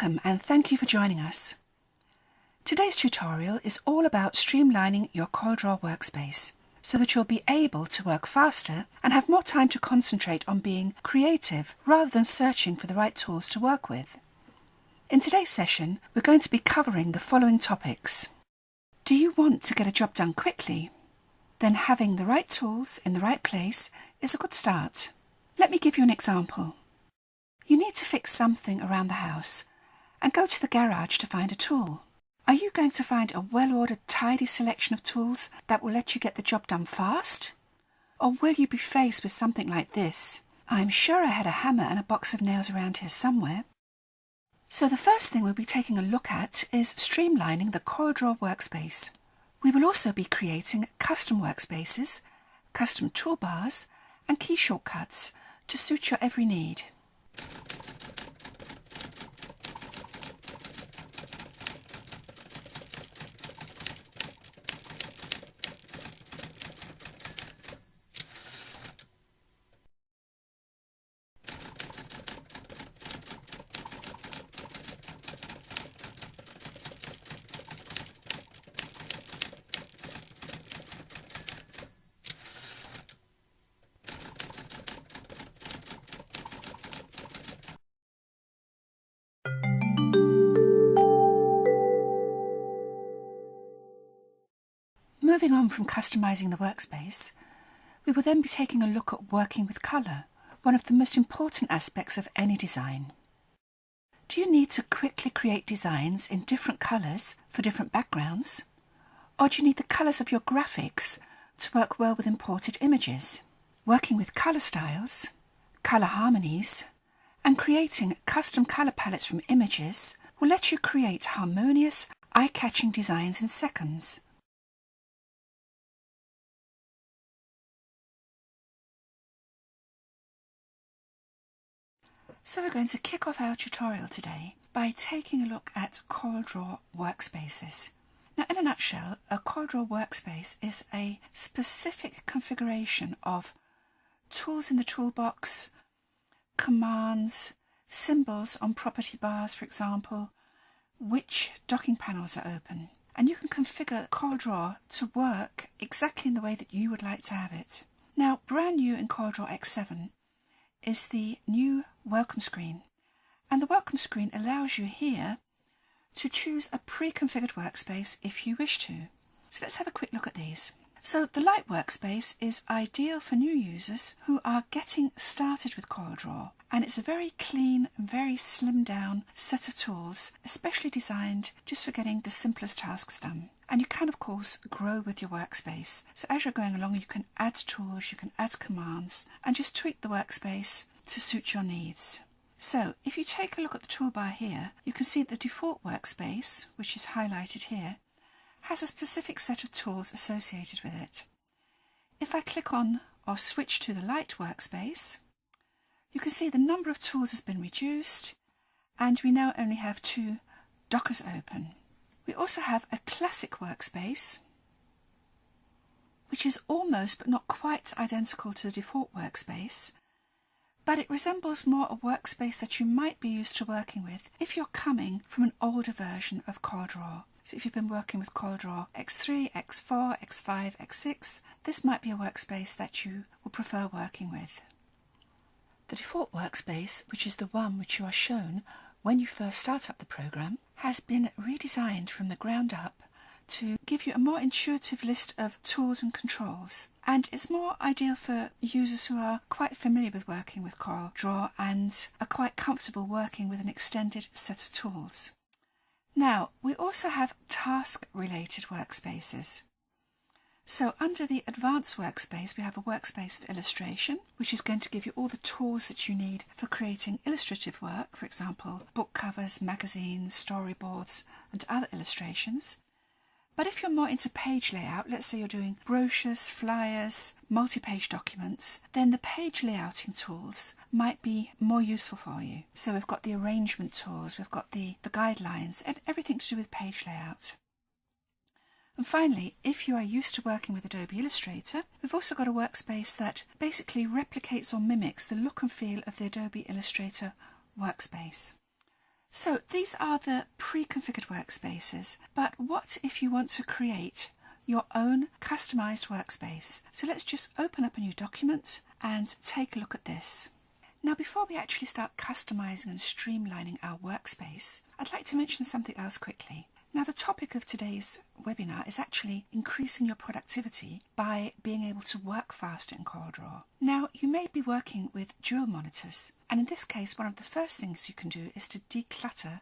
Welcome and thank you for joining us. Today's tutorial is all about streamlining your CorelDRAW workspace so that you'll be able to work faster and have more time to concentrate on being creative rather than searching for the right tools to work with. In today's session, we're going to be covering the following topics. Do you want to get a job done quickly? Then having the right tools in the right place is a good start. Let me give you an example. You need to fix something around the house and go to the garage to find a tool. Are you going to find a well-ordered, tidy selection of tools that will let you get the job done fast? Or will you be faced with something like this? I'm sure I had a hammer and a box of nails around here somewhere. So the first thing we'll be taking a look at is streamlining the CorelDRAW workspace. We will also be creating custom workspaces, custom toolbars and key shortcuts to suit your every need. Moving on from customizing the workspace, we will then be taking a look at working with colour, one of the most important aspects of any design. Do you need to quickly create designs in different colours for different backgrounds? Or do you need the colours of your graphics to work well with imported images? Working with colour styles, colour harmonies, and creating custom colour palettes from images will let you create harmonious, eye-catching designs in seconds. So we're going to kick off our tutorial today by taking a look at CorelDRAW workspaces. Now, in a nutshell, a CorelDRAW workspace is a specific configuration of tools in the toolbox, commands, symbols on property bars, for example, which docking panels are open. And you can configure CorelDRAW to work exactly in the way that you would like to have it. Now, brand new in CorelDRAW X7 is the new welcome screen, and the welcome screen allows you here to choose a pre-configured workspace if you wish to. So let's have a quick look at these. So the light workspace is ideal for new users who are getting started with CorelDRAW, and it's a very clean and very slimmed down set of tools, especially designed just for getting the simplest tasks done. And you can of course grow with your workspace. So as you're going along, you can add tools, you can add commands and just tweak the workspace to suit your needs. So if you take a look at the toolbar here, you can see the default workspace, which is highlighted here, has a specific set of tools associated with it. If I click on or switch to the light workspace, you can see the number of tools has been reduced and we now only have 2 dockers open. We also have a classic workspace, which is almost but not quite identical to the default workspace, but it resembles more a workspace that you might be used to working with if you're coming from an older version of CorelDRAW. So if you've been working with CorelDRAW X3, X4, X5, X6, this might be a workspace that you will prefer working with. The default workspace, which is the one which you are shown when you first start up the program, has been redesigned from the ground up to give you a more intuitive list of tools and controls, and it's more ideal for users who are quite familiar with working with CorelDRAW and are quite comfortable working with an extended set of tools. Now, we also have task-related workspaces. So under the Advanced workspace, we have a workspace for illustration, which is going to give you all the tools that you need for creating illustrative work, for example, book covers, magazines, storyboards, and other illustrations. But if you're more into page layout, let's say you're doing brochures, flyers, multi-page documents, then the page layouting tools might be more useful for you. So we've got the arrangement tools, we've got the guidelines, and everything to do with page layout. And finally, if you are used to working with Adobe Illustrator, we've also got a workspace that basically replicates or mimics the look and feel of the Adobe Illustrator workspace. So these are the pre-configured workspaces, but what if you want to create your own customized workspace? So let's just open up a new document and take a look at this. Now, before we actually start customizing and streamlining our workspace, I'd like to mention something else quickly. Now, the topic of today's webinar is actually increasing your productivity by being able to work faster in CorelDRAW. Now, you may be working with dual monitors, and in this case, one of the first things you can do is to declutter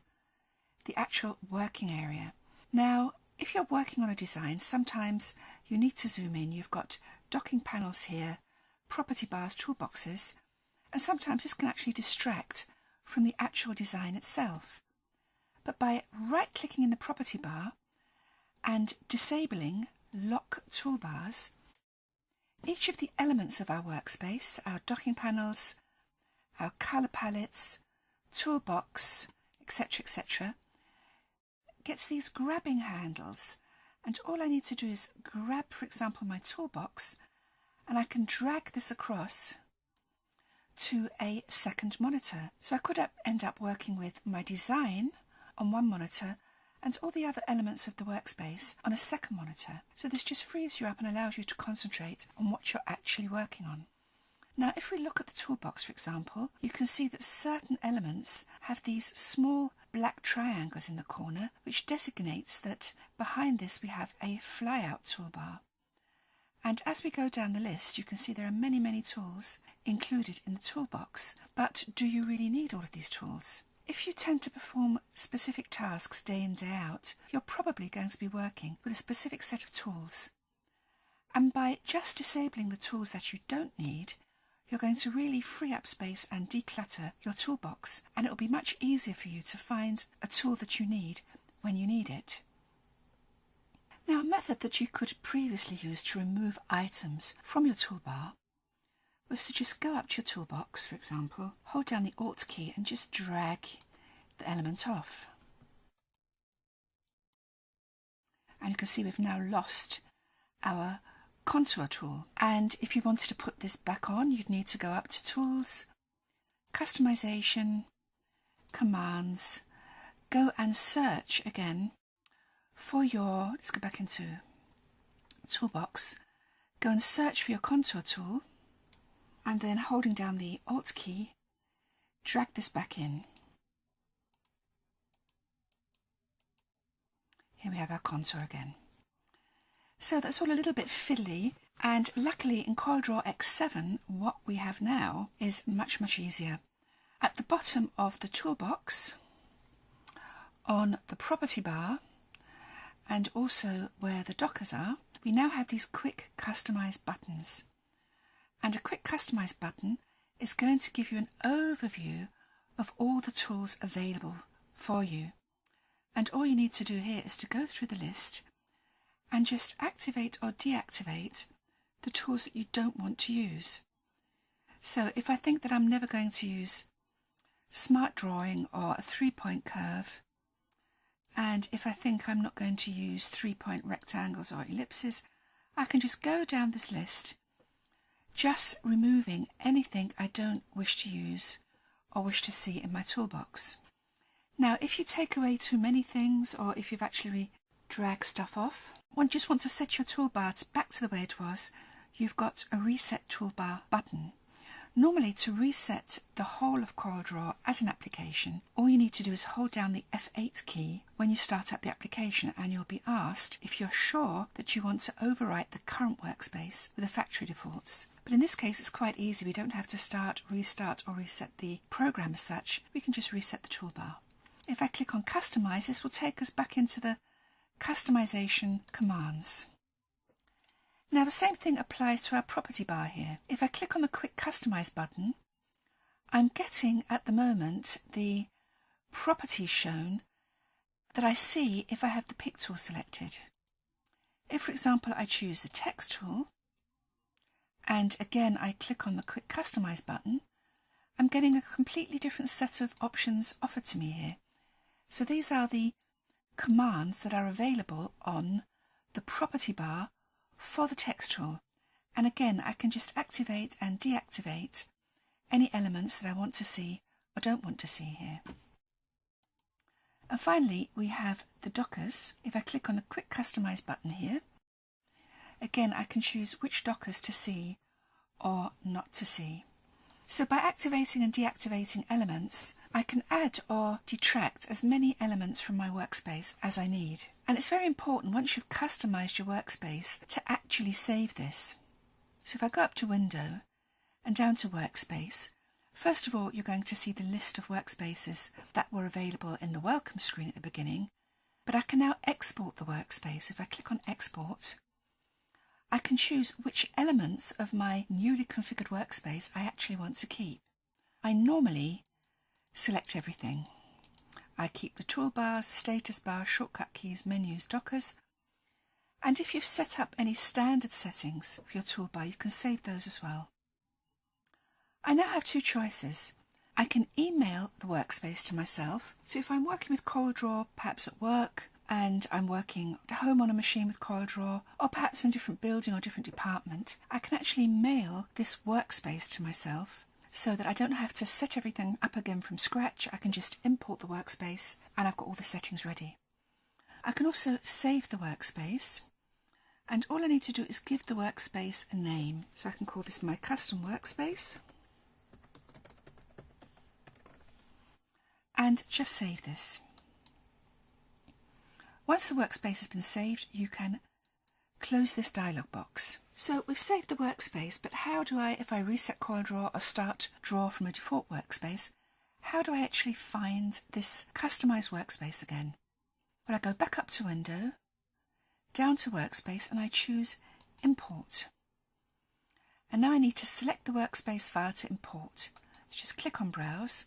the actual working area. Now, if you're working on a design, sometimes you need to zoom in. You've got docking panels here, property bars, toolboxes, and sometimes this can actually distract from the actual design itself. But by right-clicking in the property bar and disabling lock toolbars, each of the elements of our workspace, our docking panels, our colour palettes, toolbox, etc., gets these grabbing handles, and all I need to do is grab, for example, my toolbox, and I can drag this across to a second monitor. So I could end up working with my design on one monitor and all the other elements of the workspace on a second monitor. So this just frees you up and allows you to concentrate on what you're actually working on. Now, if we look at the toolbox, for example, you can see that certain elements have these small black triangles in the corner, which designates that behind this we have a flyout toolbar. And as we go down the list, you can see there are many, many tools included in the toolbox. But do you really need all of these tools? If you tend to perform specific tasks day in, day out, you're probably going to be working with a specific set of tools. And by just disabling the tools that you don't need, you're going to really free up space and declutter your toolbox, and it will be much easier for you to find a tool that you need when you need it. Now, a method that you could previously use to remove items from your toolbar was to just go up to your toolbox, for example, hold down the Alt key and just drag the element off. And you can see we've now lost our contour tool. And if you wanted to put this back on, you'd need to go up to Tools, Customization, Commands, go and search again for your, let's go back into Toolbox, go and search for your contour tool, and then holding down the Alt key, drag this back in. Here we have our contour again. So that's all a little bit fiddly, and luckily in CorelDRAW X7 what we have now is much, much easier. At the bottom of the toolbox, on the property bar, and also where the dockers are, we now have these quick customize buttons. And a quick customize button is going to give you an overview of all the tools available for you. And all you need to do here is to go through the list and just activate or deactivate the tools that you don't want to use. So if I think that I'm never going to use smart drawing or a 3-point curve, and if I think I'm not going to use 3-point rectangles or ellipses, I can just go down this list, just removing anything I don't wish to use or wish to see in my toolbox. Now, if you take away too many things, or if you've actually dragged stuff off, one just wants to set your toolbar back to the way it was, you've got a Reset Toolbar button. Normally, to reset the whole of CorelDRAW as an application, all you need to do is hold down the F8 key when you start up the application, and you'll be asked if you're sure that you want to overwrite the current workspace with the factory defaults. But in this case, it's quite easy. We don't have to start, restart, or reset the program as such. We can just reset the toolbar. If I click on Customize, this will take us back into the customization commands. Now the same thing applies to our property bar here. If I click on the Quick Customize button, I'm getting at the moment the properties shown that I see if I have the Pick tool selected. If, for example, I choose the Text tool, and again I click on the Quick Customize button, I'm getting a completely different set of options offered to me here. So these are the commands that are available on the property bar for the text tool. And again, I can just activate and deactivate any elements that I want to see or don't want to see here. And finally, we have the Dockers. If I click on the Quick Customize button here, again, I can choose which Dockers to see or not to see. So by activating and deactivating elements, I can add or detract as many elements from my workspace as I need. And it's very important once you've customized your workspace to actually save this. So if I go up to Window and down to Workspace, first of all, you're going to see the list of workspaces that were available in the welcome screen at the beginning, but I can now export the workspace. If I click on Export, I can choose which elements of my newly configured workspace I actually want to keep. I normally select everything. I keep the toolbars, status bar, shortcut keys, menus, Dockers, and if you've set up any standard settings for your toolbar, you can save those as well. I now have two choices. I can email the workspace to myself, so if I'm working with CorelDRAW, perhaps at work, and I'm working at home on a machine with CorelDRAW, or perhaps in a different building or different department, I can actually mail this workspace to myself so that I don't have to set everything up again from scratch. I can just import the workspace and I've got all the settings ready. I can also save the workspace, and all I need to do is give the workspace a name. So I can call this my custom workspace and just save this. Once the workspace has been saved, you can close this dialog box. So we've saved the workspace, but how do I, if I reset CorelDRAW or start Draw from a default workspace, how do I actually find this customized workspace again? Well, I go back up to Window, down to Workspace, and I choose Import. And now I need to select the workspace file to import. Let's just click on Browse,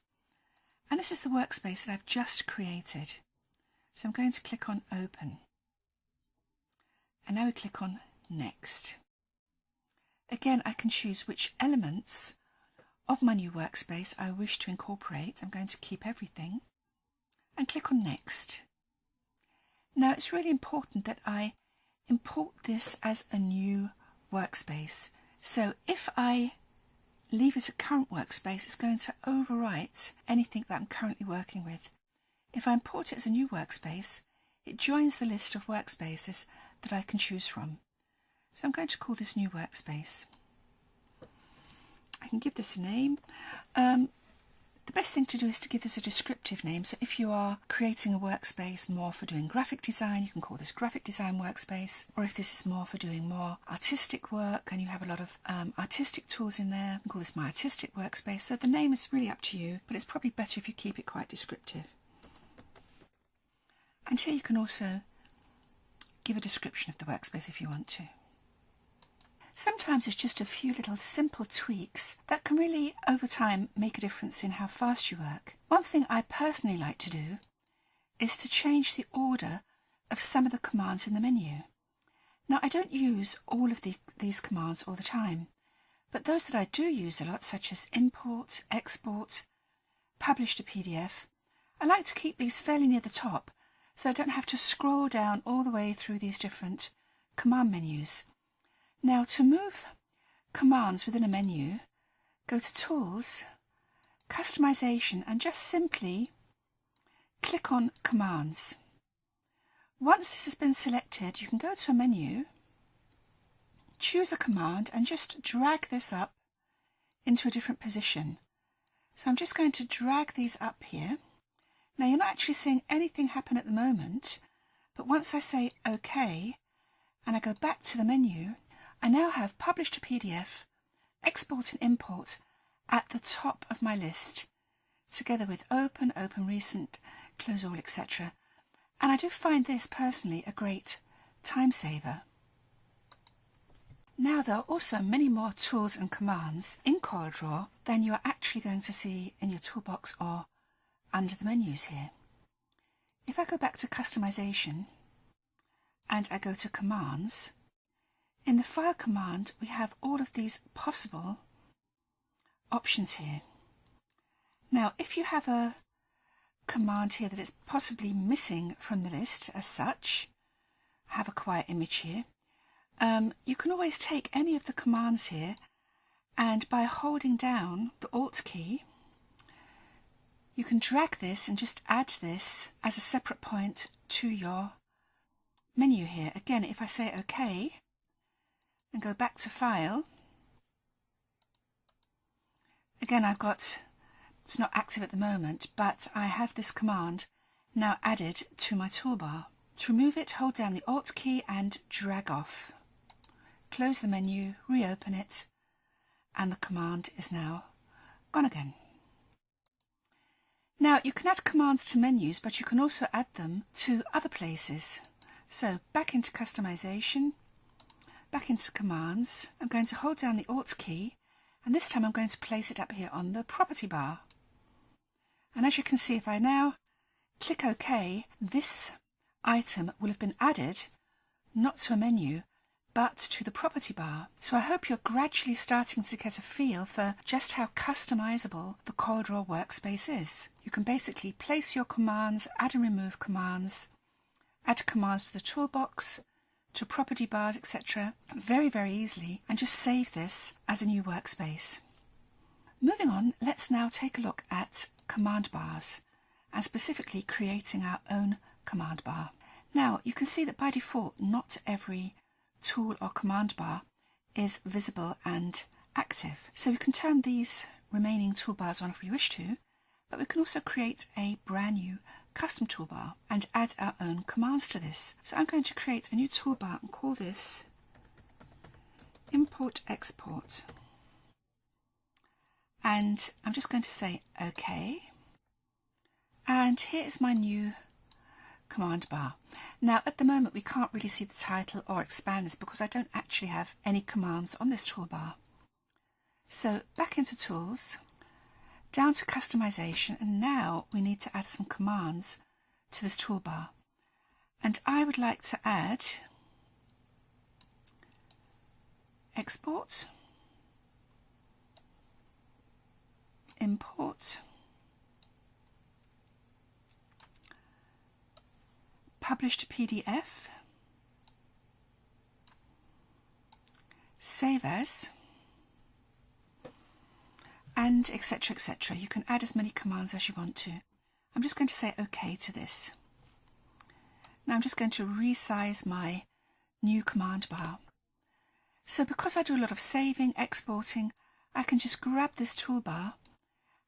and this is the workspace that I've just created. So I'm going to click on Open. And now we click on Next. Again, I can choose which elements of my new workspace I wish to incorporate. I'm going to keep everything and click on Next. Now it's really important that I import this as a new workspace. So if I leave it a current workspace, it's going to overwrite anything that I'm currently working with. If I import it as a new workspace, it joins the list of workspaces that I can choose from. So I'm going to call this new workspace. I can give this a name. The best thing to do is to give this a descriptive name. So if you are creating a workspace more for doing graphic design, you can call this graphic design workspace. Or if this is more for doing more artistic work and you have a lot of artistic tools in there, you can call this my artistic workspace. So the name is really up to you, but it's probably better if you keep it quite descriptive. And here you can also give a description of the workspace if you want to. Sometimes it's just a few little simple tweaks that can really, over time, make a difference in how fast you work. One thing I personally like to do is to change the order of some of the commands in the menu. Now, I don't use all of these commands all the time, but those that I do use a lot, such as import, export, publish to PDF, I like to keep these fairly near the top so I don't have to scroll down all the way through these different command menus. Now, to move commands within a menu, go to Tools, Customization, and just simply click on Commands. Once this has been selected, you can go to a menu, choose a command, and just drag this up into a different position. So I'm just going to drag these up here. Now, you're not actually seeing anything happen at the moment, but once I say OK, and I go back to the menu, I now have Publish to PDF, Export and Import at the top of my list, together with Open, Open Recent, Close All, etc. And I do find this personally a great time saver. Now there are also many more tools and commands in CorelDRAW than you are actually going to see in your toolbox or under the menus here. If I go back to Customization and I go to Commands, in the File command we have all of these possible options here. Now if you have a command here that is possibly missing from the list as such, have a quiet image here, you can always take any of the commands here and by holding down the Alt key you can drag this and just add this as a separate point to your menu here. Again, if I say OK and go back to File, again I've got, it's not active at the moment, but I have this command now added to my toolbar. To remove it, hold down the Alt key and drag off. Close the menu, reopen it, and the command is now gone again. Now you can add commands to menus, but you can also add them to other places. So back into customization, back into commands. I'm going to hold down the Alt key, and this time I'm going to place it up here on the property bar. And as you can see, if I now click OK, this item will have been added not to a menu but to the property bar. So I hope you're gradually starting to get a feel for just how customizable the CorelDRAW workspace is. You can basically place your commands, add and remove commands, add commands to the toolbox, to property bars, etc. very, very easily, and just save this as a new workspace. Moving on, let's now take a look at command bars, and specifically creating our own command bar. Now you can see that by default not every tool or command bar is visible and active. So we can turn these remaining toolbars on if we wish to, but we can also create a brand new custom toolbar and add our own commands to this. So I'm going to create a new toolbar and call this Import Export. And I'm just going to say OK. And here's my new command bar. Now at the moment we can't really see the title or expand this because I don't actually have any commands on this toolbar. So back into Tools, down to Customization, and now we need to add some commands to this toolbar. And I would like to add Export, Import, Publish to PDF, Save As, and etc, etc. You can add as many commands as you want to. I'm just going to say OK to this. Now I'm just going to resize my new command bar. So because I do a lot of saving, exporting, I can just grab this toolbar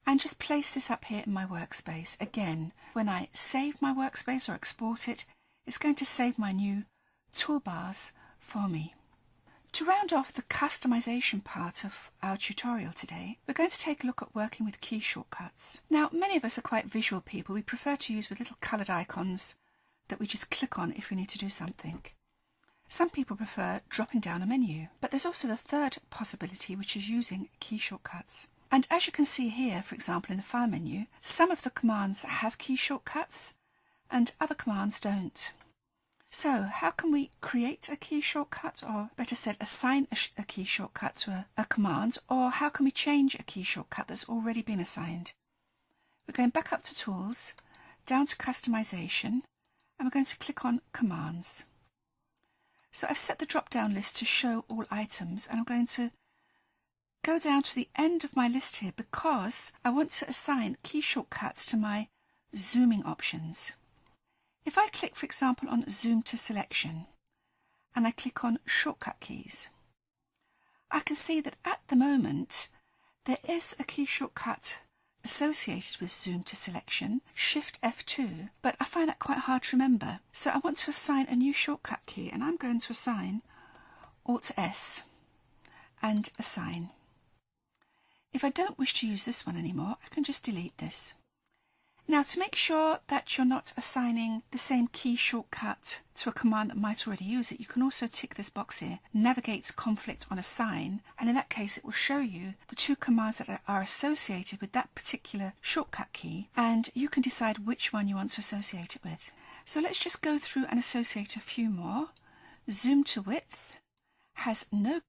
and just place this up here in my workspace. Again, when I save my workspace or export it, it's going to save my new toolbars for me. To round off the customization part of our tutorial today, we're going to take a look at working with key shortcuts. Now, many of us are quite visual people. We prefer to use with little coloured icons that we just click on if we need to do something. Some people prefer dropping down a menu, but there's also the third possibility, which is using key shortcuts. And as you can see here, for example, in the File menu, some of the commands have key shortcuts and other commands don't. So how can we create a key shortcut, or better said, assign a key shortcut to a command, or how can we change a key shortcut that's already been assigned? We're going back up to Tools, down to Customization, and we're going to click on Commands. So I've set the drop-down list to show all items, and I'm going to go down to the end of my list here because I want to assign key shortcuts to my zooming options. If I click, for example, on Zoom to Selection and I click on Shortcut Keys, I can see that at the moment there is a key shortcut associated with Zoom to Selection, Shift F2, but I find that quite hard to remember. So I want to assign a new shortcut key, and I'm going to assign Alt S and Assign. If I don't wish to use this one anymore, I can just delete this. Now, to make sure that you're not assigning the same key shortcut to a command that might already use it, you can also tick this box here, Navigate Conflict on Assign, and in that case it will show you the two commands that are associated with that particular shortcut key, and you can decide which one you want to associate it with. So let's just go through and associate a few more. Zoom to Width has no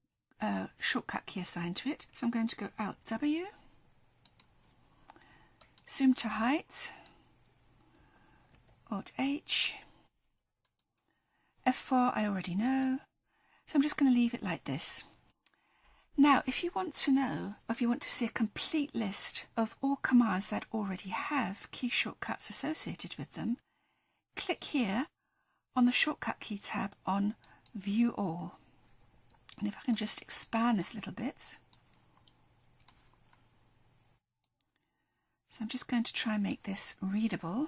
shortcut key assigned to it, so I'm going to go Alt W. Zoom to Height, Alt H, F4 I already know, so I'm just going to leave it like this. Now, if you want to know, or if you want to see a complete list of all commands that already have key shortcuts associated with them, click here on the Shortcut Key tab on View All. And if I can just expand this a little bit. So I'm just going to try and make this readable.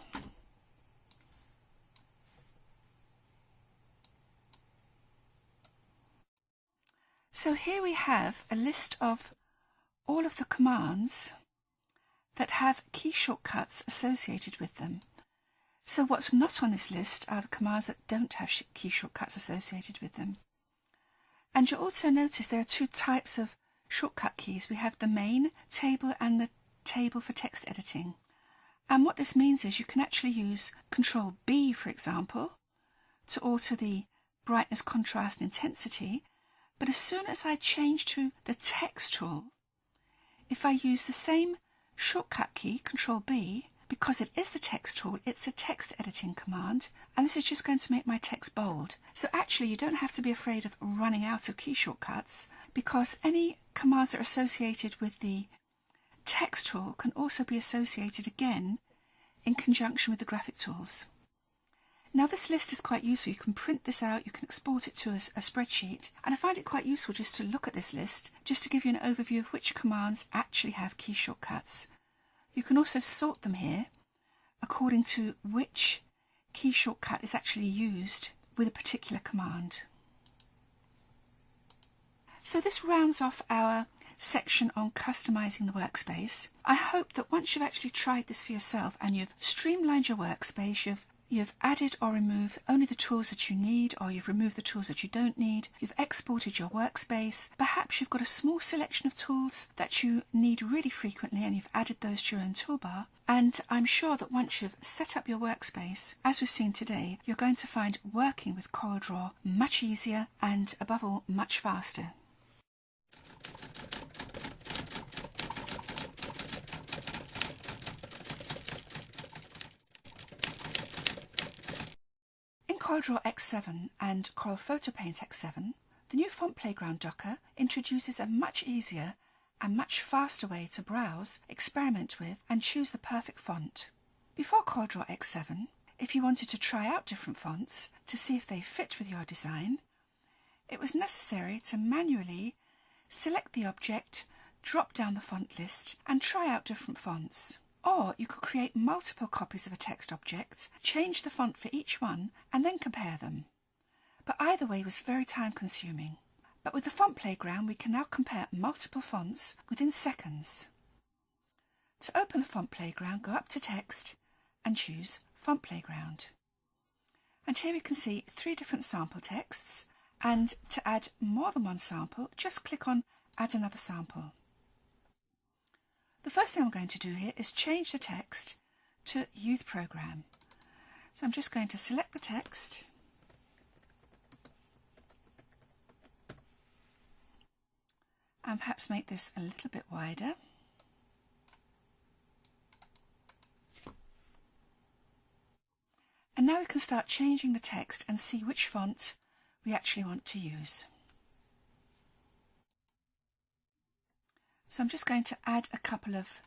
So here we have a list of all of the commands that have key shortcuts associated with them. So what's not on this list are the commands that don't have key shortcuts associated with them. And you'll also notice there are two types of shortcut keys. We have the main table and the table for text editing. And what this means is you can actually use Control B, for example, to alter the brightness, contrast, and intensity. But as soon as I change to the text tool, if I use the same shortcut key, Control B, because it is the text tool, it's a text editing command, and this is just going to make my text bold. So actually you don't have to be afraid of running out of key shortcuts, because any commands that are associated with the text tool can also be associated again in conjunction with the graphic tools. Now this list is quite useful. You can print this out, you can export it to a spreadsheet, and I find it quite useful just to look at this list, just to give you an overview of which commands actually have key shortcuts. You can also sort them here according to which key shortcut is actually used with a particular command. So this rounds off our section on customizing the workspace. I hope that once you've actually tried this for yourself and you've streamlined your workspace, you've added or removed only the tools that you need, or you've removed the tools that you don't need, you've exported your workspace, perhaps you've got a small selection of tools that you need really frequently and you've added those to your own toolbar, and I'm sure that once you've set up your workspace, as we've seen today, you're going to find working with CorelDRAW much easier and, above all, much faster. CorelDRAW X7 and Corel Photo Paint X7, the new Font Playground Docker introduces a much easier and much faster way to browse, experiment with, and choose the perfect font. Before CorelDRAW X7, if you wanted to try out different fonts to see if they fit with your design, it was necessary to manually select the object, drop down the font list, and try out different fonts. Or you could create multiple copies of a text object, change the font for each one, and then compare them. But either way was very time consuming. But with the Font Playground, we can now compare multiple fonts within seconds. To open the Font Playground, go up to Text and choose Font Playground. And here we can see 3 different sample texts, and to add more than one sample, just click on Add Another Sample. The first thing I'm going to do here is change the text to Youth Program. So I'm just going to select the text and perhaps make this a little bit wider. And now we can start changing the text and see which font we actually want to use. So I'm just going to add a couple of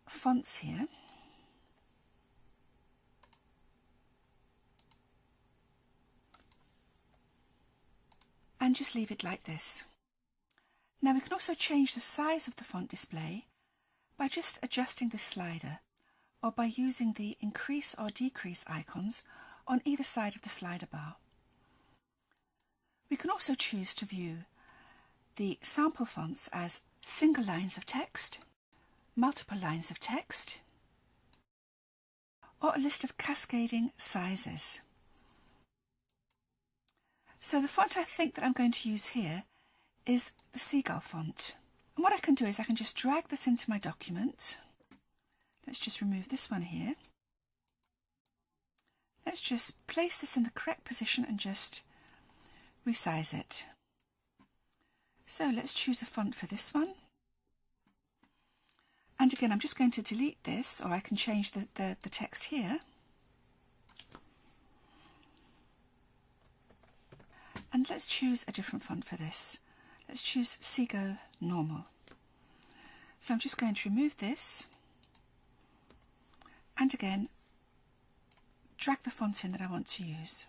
fonts here. And just leave it like this. Now we can also change the size of the font display by just adjusting this slider, or by using the increase or decrease icons on either side of the slider bar. We can also choose to view the sample fonts as single lines of text, multiple lines of text, or a list of cascading sizes. So the font I think that I'm going to use here is the Seagull font. And what I can do is I can just drag this into my document. Let's just remove this one here. Let's just place this in the correct position and just resize it. So let's choose a font for this one. And again, I'm just going to delete this, or I can change the text here. And let's choose a different font for this. Let's choose Seago Normal. So I'm just going to remove this and again drag the font in that I want to use.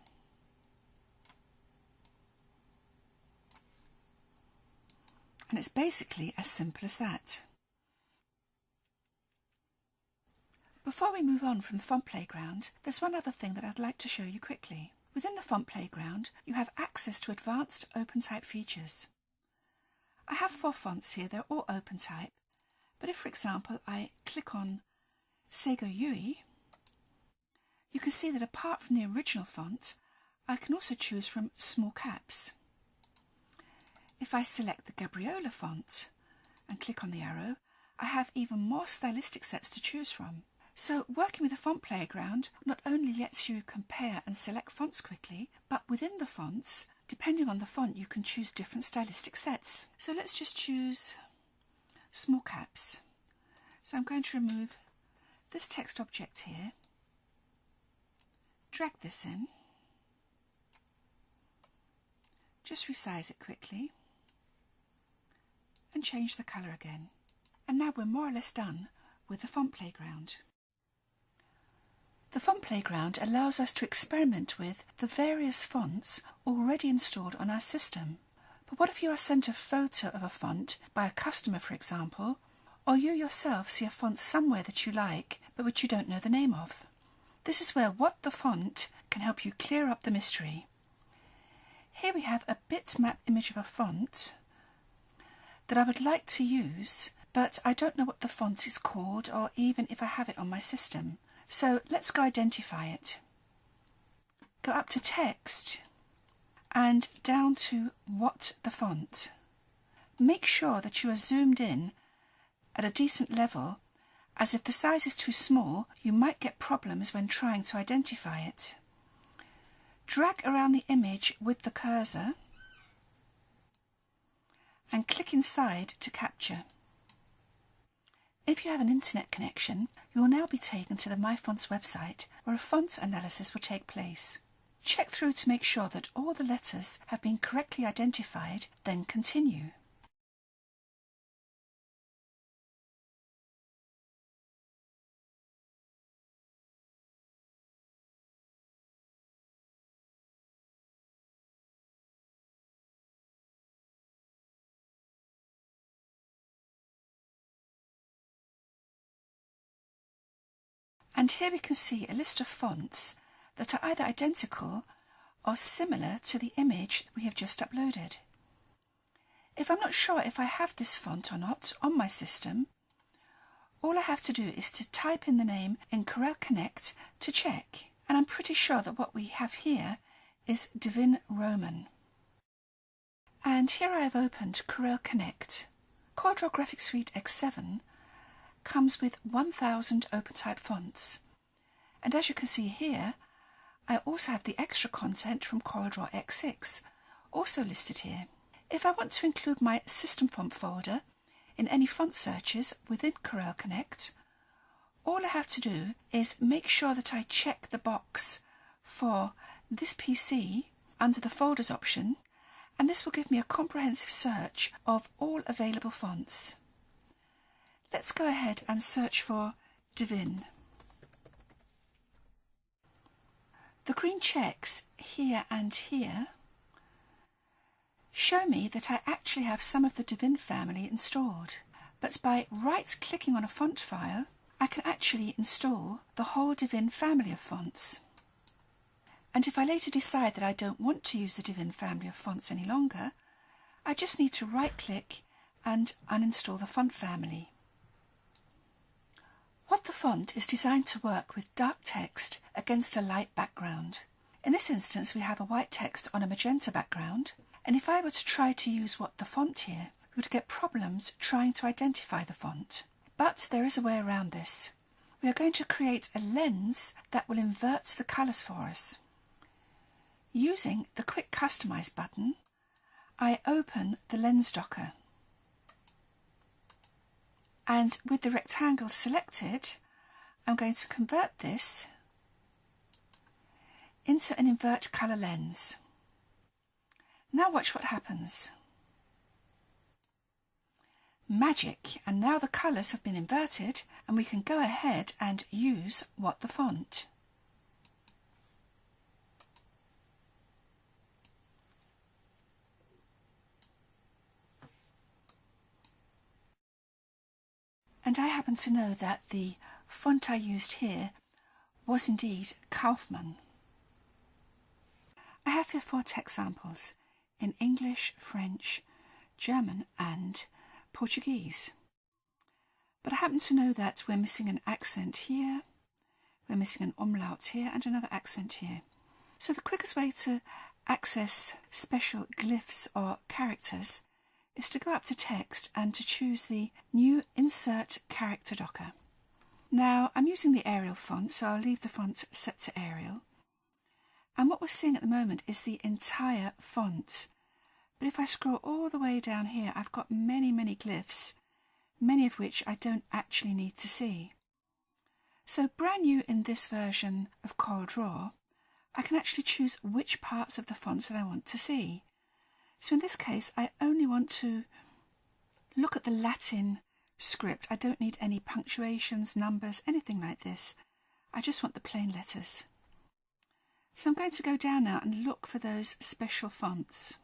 And it's basically as simple as that. Before we move on from the font playground, there's one other thing that I'd like to show you quickly. Within the font playground, you have access to advanced OpenType features. I have 4 fonts here, they're all OpenType, but if, for example, I click on Seago UI, you can see that apart from the original font, I can also choose from small caps. If I select the Gabriola font and click on the arrow, I have even more stylistic sets to choose from. So working with the font playground not only lets you compare and select fonts quickly, but within the fonts, depending on the font, you can choose different stylistic sets. So let's just choose small caps. So I'm going to remove this text object here, drag this in, just resize it quickly, and change the colour again. And now we're more or less done with the font playground. The font playground allows us to experiment with the various fonts already installed on our system. But what if you are sent a photo of a font by a customer, for example, or you yourself see a font somewhere that you like but which you don't know the name of? This is where What the Font can help you clear up the mystery. Here we have a bitmap image of a font that I would like to use, but I don't know what the font is called or even if I have it on my system. So let's go identify it. Go up to Text and down to What the Font. Make sure that you are zoomed in at a decent level, as if the size is too small, you might get problems when trying to identify it. Drag around the image with the cursor and click inside to capture. If you have an internet connection, you will now be taken to the My Fonts website where a font analysis will take place. Check through to make sure that all the letters have been correctly identified, then continue. And here we can see a list of fonts that are either identical or similar to the image that we have just uploaded. If I'm not sure if I have this font or not on my system, all I have to do is to type in the name in Corel Connect to check. And I'm pretty sure that what we have here is Divine Roman. And here I have opened Corel Connect. CorelDRAW Graphics Suite X7 comes with 1000 OpenType fonts. And as you can see here, I also have the extra content from CorelDRAW X6, also listed here. If I want to include my system font folder in any font searches within Corel Connect, all I have to do is make sure that I check the box for this PC under the folders option, and this will give me a comprehensive search of all available fonts. Let's go ahead and search for Divine. The green checks here and here show me that I actually have some of the Divine family installed, but by right-clicking on a font file, I can actually install the whole Divine family of fonts. And if I later decide that I don't want to use the Divine family of fonts any longer, I just need to right-click and uninstall the font family. What the Font is designed to work with dark text against a light background. In this instance, we have a white text on a magenta background, and if I were to try to use What the Font here, we would get problems trying to identify the font. But there is a way around this. We are going to create a lens that will invert the colours for us. Using the Quick Customize button, I open the lens docker. And with the rectangle selected, I'm going to convert this into an invert colour lens. Now watch what happens. Magic! And now the colours have been inverted and we can go ahead and use What the Font. And I happen to know that the font I used here was indeed Kaufmann. I have here 4 text samples in English, French, German and Portuguese. But I happen to know that we're missing an accent here, we're missing an umlaut here and another accent here. So the quickest way to access special glyphs or characters is to go up to text and to choose the new Insert Character Docker. Now I'm using the Arial font, so I'll leave the font set to Arial. And what we're seeing at the moment is the entire font. But if I scroll all the way down here, I've got many glyphs, many of which I don't actually need to see. So brand new in this version of CorelDRAW, I can actually choose which parts of the fonts that I want to see. So in this case, I only want to look at the Latin script. I don't need any punctuations, numbers, anything like this. I just want the plain letters. So I'm going to go down now and look for those special fonts.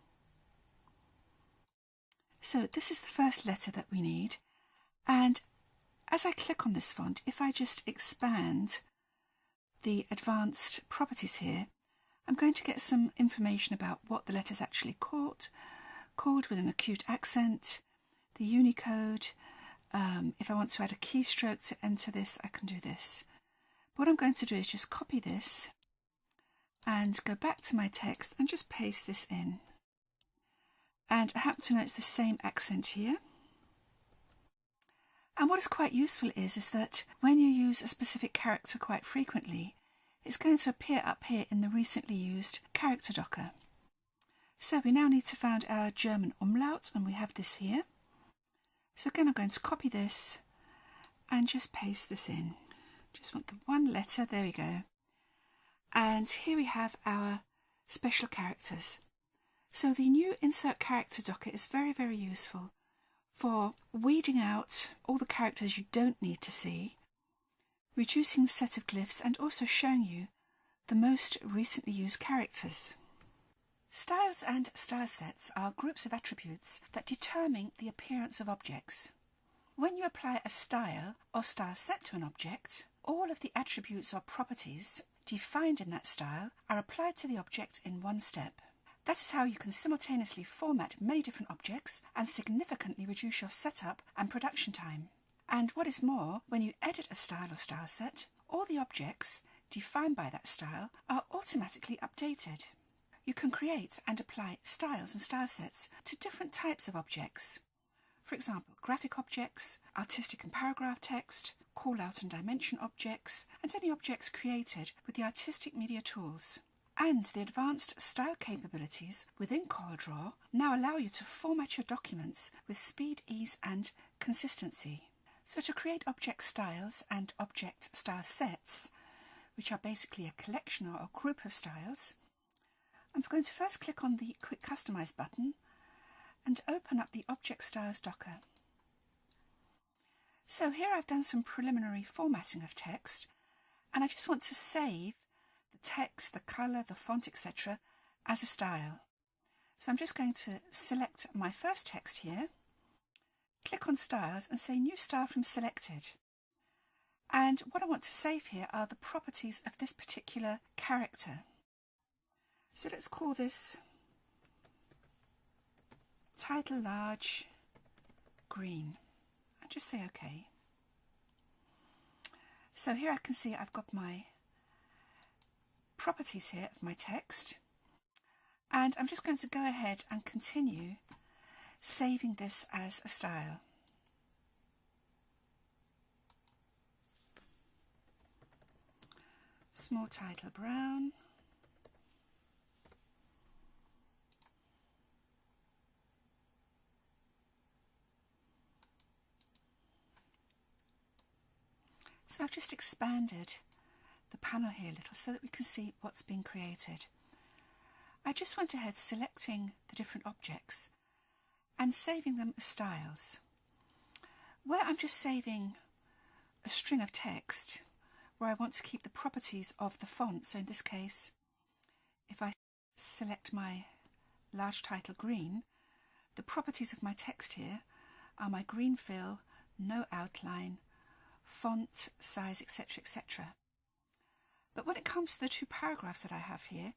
So this is the first letter that we need. And as I click on this font, if I just expand the advanced properties here, I'm going to get some information about what the letter is actually called with an acute accent, the Unicode. If I want to add a keystroke to enter this, I can do this. What I'm going to do is just copy this and go back to my text and just paste this in. And I happen to know it's the same accent here. And what is quite useful is that when you use a specific character quite frequently, it's going to appear up here in the recently used character docker. So we now need to find our German umlaut, and we have this here. So again, I'm going to copy this and just paste this in. Just want the one letter, there we go. And here we have our special characters. So the new Insert Character Docker is very useful for weeding out all the characters you don't need to see, reducing the set of glyphs and also showing you the most recently used characters. Styles and style sets are groups of attributes that determine the appearance of objects. When you apply a style or style set to an object, all of the attributes or properties defined in that style are applied to the object in one step. That is how you can simultaneously format many different objects and significantly reduce your setup and production time. And what is more, when you edit a style or style set, all the objects defined by that style are automatically updated. You can create and apply styles and style sets to different types of objects. For example, graphic objects, artistic and paragraph text, call-out and dimension objects, and any objects created with the artistic media tools. And the advanced style capabilities within CorelDRAW now allow you to format your documents with speed, ease and consistency. So to create object styles and object style sets, which are basically a collection or a group of styles, I'm going to first click on the Quick Customize button and open up the Object Styles Docker. So here I've done some preliminary formatting of text, and I just want to save the text, the colour, the font, etc. as a style. So I'm just going to select my first text here, click on Styles and say New Style from Selected. And what I want to save here are the properties of this particular character. So let's call this Title Large Green. I'll just say OK. So here I can see I've got my properties here of my text, and I'm just going to go ahead and continue saving this as a style. Small title brown. So I've just expanded the panel here a little so that we can see what's been created. I just went ahead selecting the different objects and saving them as styles. Where I'm just saving a string of text, where I want to keep the properties of the font, so in this case, if I select my large title green, the properties of my text here are my green fill, no outline, font size, etc., etc. But when it comes to the two paragraphs that I have here,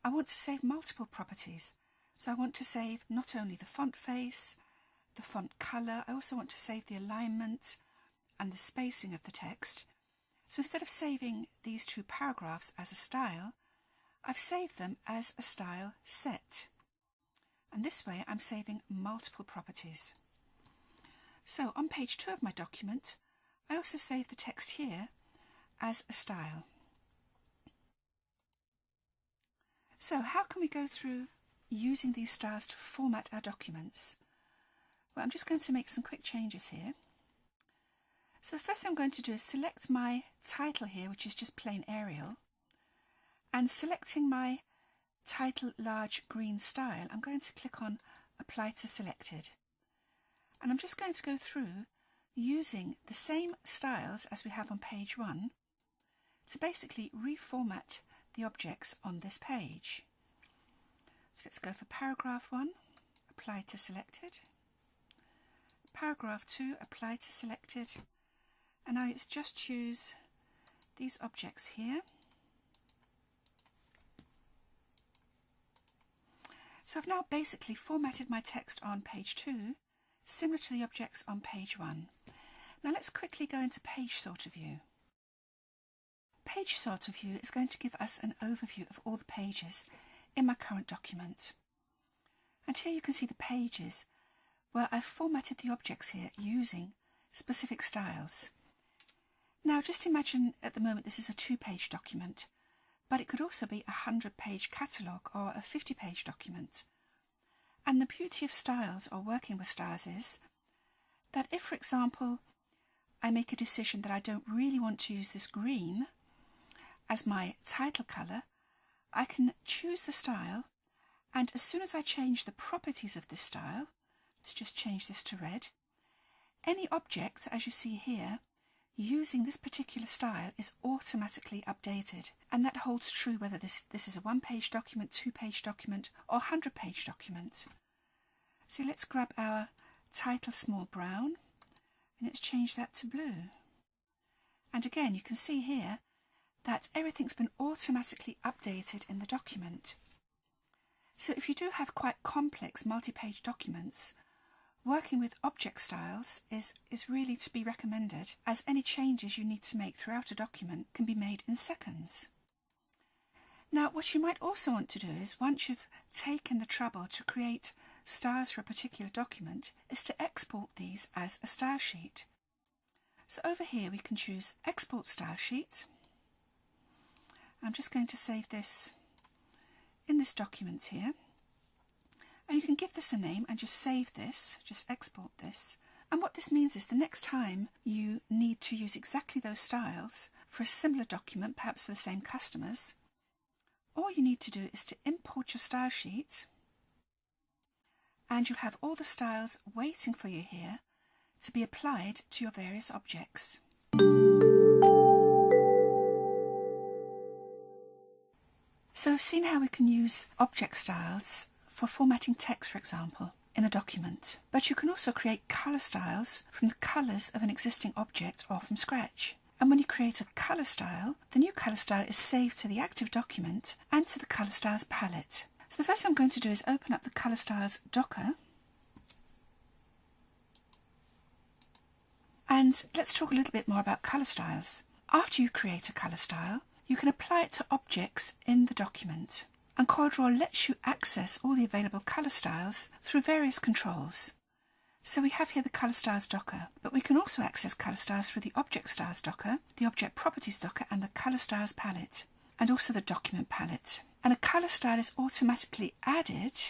I want to save multiple properties. So I want to save not only the font face, the font colour, I also want to save the alignment and the spacing of the text. So instead of saving these two paragraphs as a style, I've saved them as a style set. And this way I'm saving multiple properties. So on page 2 of my document, I also save the text here as a style. So how can we go through using these styles to format our documents? Well, I'm just going to make some quick changes here. So the first thing I'm going to do is select my title here, which is just plain Arial, and selecting my title large green style, I'm going to click on Apply to Selected. And I'm just going to go through using the same styles as we have on page 1 to basically reformat the objects on this page. So let's go for paragraph 1, Apply to Selected. Paragraph 2, Apply to Selected. And now let's just choose these objects here. So I've now basically formatted my text on page 2, similar to the objects on page 1. Now let's quickly go into Page Sorter View. Page Sorter View is going to give us an overview of all the pages in my current document. And here you can see the pages where I've formatted the objects here using specific styles. Now just imagine at the moment this is a 2-page document, but it could also be a 100-page catalogue or a 50-page document. And the beauty of styles or working with styles is that if, for example, I make a decision that I don't really want to use this green as my title colour, I can choose the style, and as soon as I change the properties of this style, let's just change this to red, any object, as you see here, using this particular style is automatically updated, and that holds true whether this is a 1-page document, 2-page document or 100-page document. So let's grab our title small brown and let's change that to blue. And again you can see here that everything's been automatically updated in the document. So if you do have quite complex multi-page documents, working with object styles is really to be recommended, as any changes you need to make throughout a document can be made in seconds. Now what you might also want to do is, once you've taken the trouble to create styles for a particular document, is to export these as a style sheet. So over here we can choose Export Style Sheet. I'm just going to save this in this document here. And you can give this a name and just save this, just export this. And what this means is the next time you need to use exactly those styles for a similar document, perhaps for the same customers, all you need to do is to import your style sheet, and you'll have all the styles waiting for you here to be applied to your various objects. So we've seen how we can use object styles for formatting text, for example, in a document. But you can also create colour styles from the colours of an existing object or from scratch. And when you create a colour style, the new colour style is saved to the active document and to the colour styles palette. So the first thing I'm going to do is open up the colour styles Docker. And let's talk a little bit more about colour styles. After you create a colour style, you can apply it to objects in the document. And CorelDRAW lets you access all the available colour styles through various controls. So we have here the Colour Styles Docker, but we can also access colour styles through the Object Styles Docker, the Object Properties Docker and the Colour Styles Palette, and also the Document Palette. And a colour style is automatically added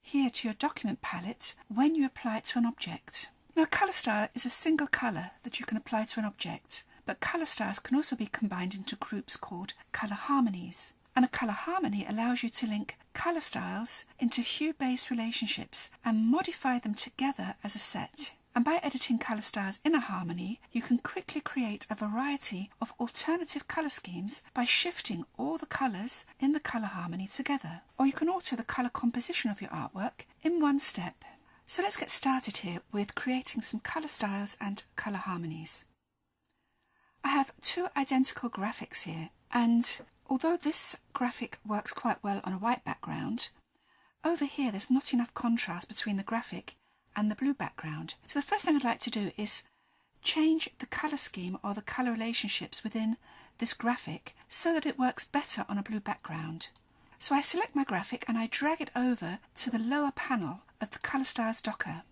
here to your document palette when you apply it to an object. Now a colour style is a single colour that you can apply to an object, but colour styles can also be combined into groups called colour harmonies. And a colour harmony allows you to link colour styles into hue-based relationships and modify them together as a set. And by editing colour styles in a harmony, you can quickly create a variety of alternative colour schemes by shifting all the colours in the colour harmony together. Or you can alter the colour composition of your artwork in one step. So let's get started here with creating some colour styles and colour harmonies. I have two identical graphics here, and although this graphic works quite well on a white background, over here there's not enough contrast between the graphic and the blue background. So the first thing I'd like to do is change the colour scheme or the colour relationships within this graphic so that it works better on a blue background. So I select my graphic and I drag it over to the lower panel of the Colour Styles docker.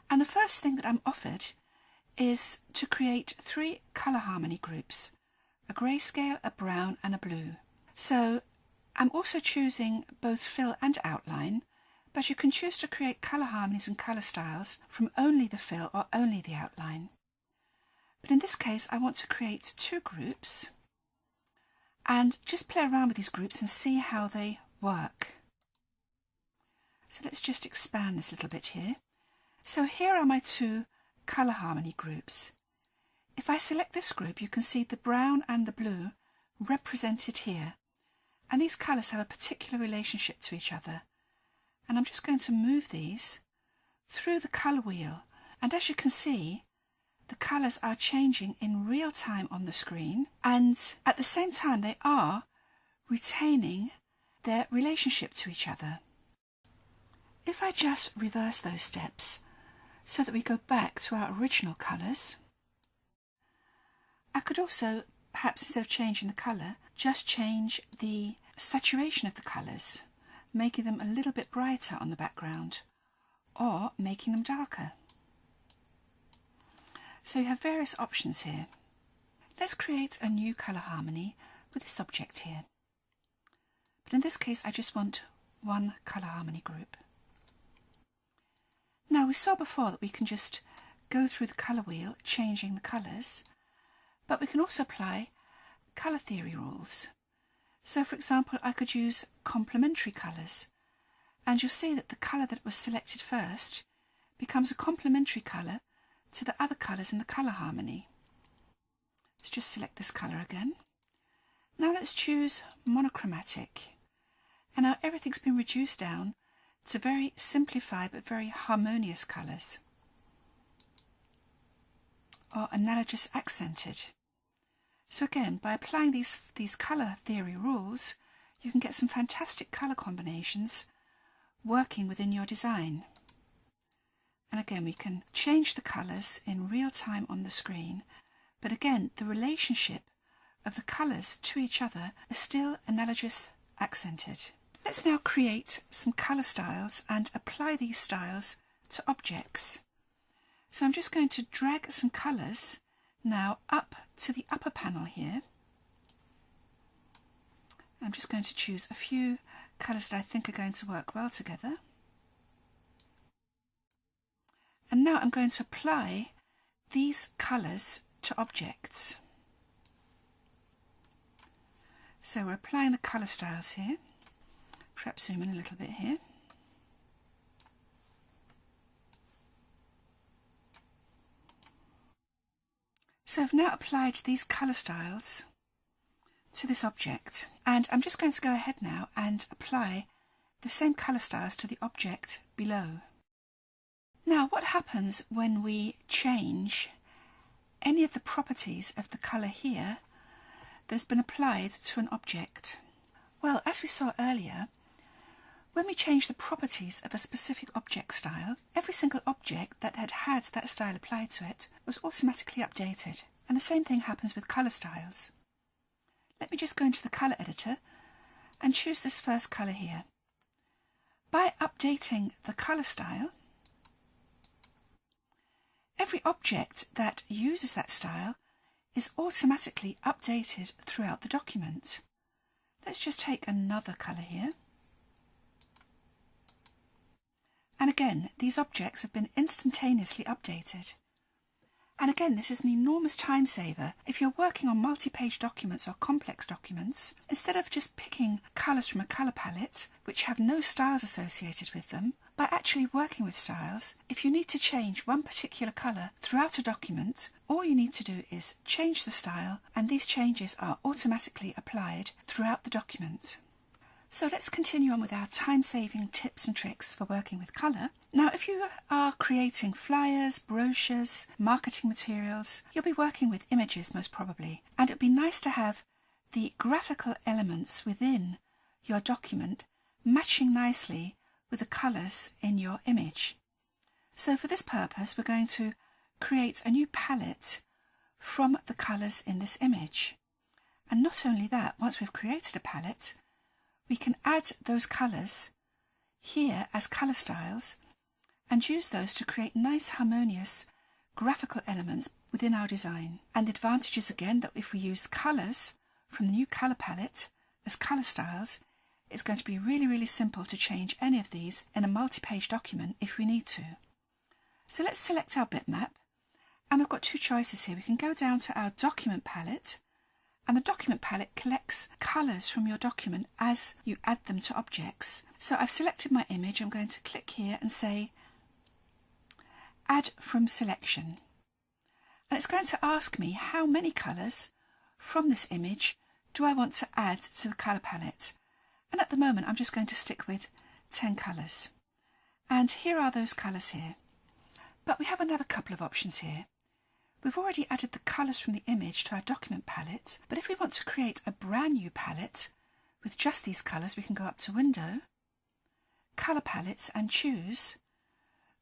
And the first thing that I'm offered is to create 3 colour harmony groups: a grayscale, a brown and a blue. So I'm also choosing both fill and outline, but you can choose to create colour harmonies and colour styles from only the fill or only the outline. But in this case I want to create 2 groups and just play around with these groups and see how they work. So let's just expand this a little bit here. So here are my 2 colour harmony groups. If I select this group, you can see the brown and the blue represented here, and these colours have a particular relationship to each other. And I'm just going to move these through the colour wheel, and as you can see, the colours are changing in real time on the screen, and at the same time they are retaining their relationship to each other. If I just reverse those steps so that we go back to our original colours, I could also, perhaps instead of changing the colour, just change the saturation of the colours, making them a little bit brighter on the background, or making them darker. So you have various options here. Let's create a new colour harmony with this object here. But in this case I just want 1 colour harmony group. Now we saw before that we can just go through the colour wheel changing the colours, but we can also apply colour theory rules. So for example I could use complementary colours, and you'll see that the colour that was selected first becomes a complementary colour to the other colours in the colour harmony. Let's just select this colour again. Now let's choose monochromatic, and now everything's been reduced down to very simplified but very harmonious colours, or analogous accented. So again, by applying these colour theory rules, you can get some fantastic colour combinations working within your design. And again, we can change the colours in real time on the screen, but again, the relationship of the colours to each other is still analogous accented. Let's now create some colour styles and apply these styles to objects. So I'm just going to drag some colours now up to the upper panel here. I'm just going to choose a few colours that I think are going to work well together. And now I'm going to apply these colours to objects. So we're applying the colour styles here. Perhaps zoom in a little bit here. So I've now applied these colour styles to this object, and I'm just going to go ahead now and apply the same colour styles to the object below. Now what happens when we change any of the properties of the colour here that's been applied to an object? Well, as we saw earlier, when we change the properties of a specific object style, every single object that had that style applied to it was automatically updated. And the same thing happens with colour styles. Let me just go into the colour editor and choose this first colour here. By updating the colour style, every object that uses that style is automatically updated throughout the document. Let's just take another colour here. And again, these objects have been instantaneously updated. And again, this is an enormous time saver. If you're working on multi-page documents or complex documents, instead of just picking colours from a colour palette, which have no styles associated with them, by actually working with styles, if you need to change one particular colour throughout a document, all you need to do is change the style and these changes are automatically applied throughout the document. So let's continue on with our time-saving tips and tricks for working with colour. Now, if you are creating flyers, brochures, marketing materials, you'll be working with images most probably, and it'd be nice to have the graphical elements within your document matching nicely with the colours in your image. So for this purpose, we're going to create a new palette from the colours in this image. And not only that, once we've created a palette, we can add those colours here as colour styles and use those to create nice harmonious graphical elements within our design. And the advantage is again that if we use colours from the new colour palette as colour styles, it's going to be really simple to change any of these in a multi-page document if we need to. So let's select our bitmap, and we've got two choices here. We can go down to our document palette, and the document palette collects colours from your document as you add them to objects. So I've selected my image. I'm going to click here and say Add from Selection. And it's going to ask me how many colours from this image do I want to add to the colour palette. And at the moment I'm just going to stick with 10 colours. And here are those colours here. But we have another couple of options here. We've already added the colours from the image to our document palette, but if we want to create a brand new palette with just these colours, we can go up to Window, Colour Palettes and choose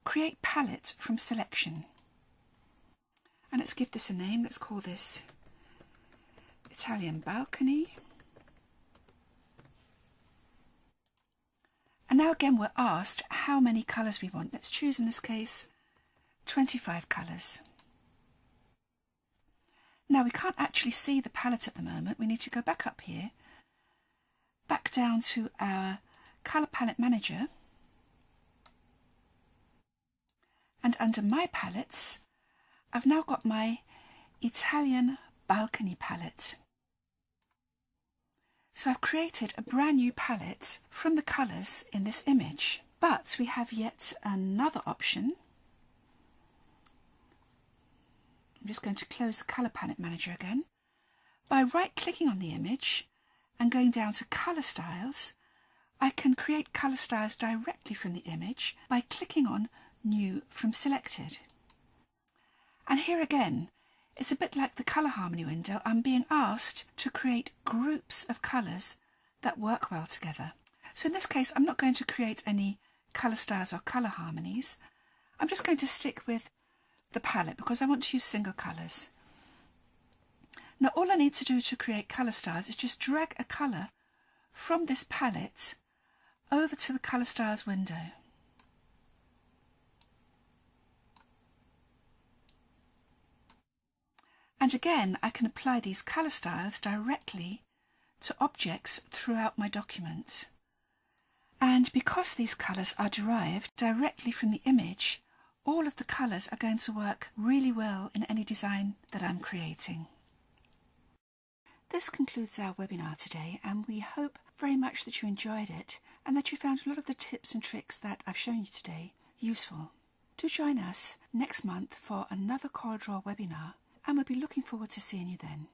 Create Palette from Selection. And let's give this a name. Let's call this Italian Balcony. And now again we're asked how many colours we want. Let's choose in this case 25 colours. Now we can't actually see the palette at the moment. We need to go back up here, back down to our Colour Palette Manager, and under My Palettes, I've now got my Italian Balcony palette. So I've created a brand new palette from the colours in this image. But we have yet another option. I'm just going to close the Colour Palette Manager again. By right-clicking on the image and going down to Colour Styles, I can create colour styles directly from the image by clicking on New from Selected. And here again, it's a bit like the colour harmony window. I'm being asked to create groups of colours that work well together. So in this case, I'm not going to create any colour styles or colour harmonies. I'm just going to stick with the palette because I want to use single colours. Now all I need to do to create colour styles is just drag a colour from this palette over to the Colour Styles window. And again, I can apply these colour styles directly to objects throughout my document. And because these colours are derived directly from the image, all of the colours are going to work really well in any design that I'm creating. This concludes our webinar today, and we hope very much that you enjoyed it and that you found a lot of the tips and tricks that I've shown you today useful. Do join us next month for another CorelDRAW webinar, and we'll be looking forward to seeing you then.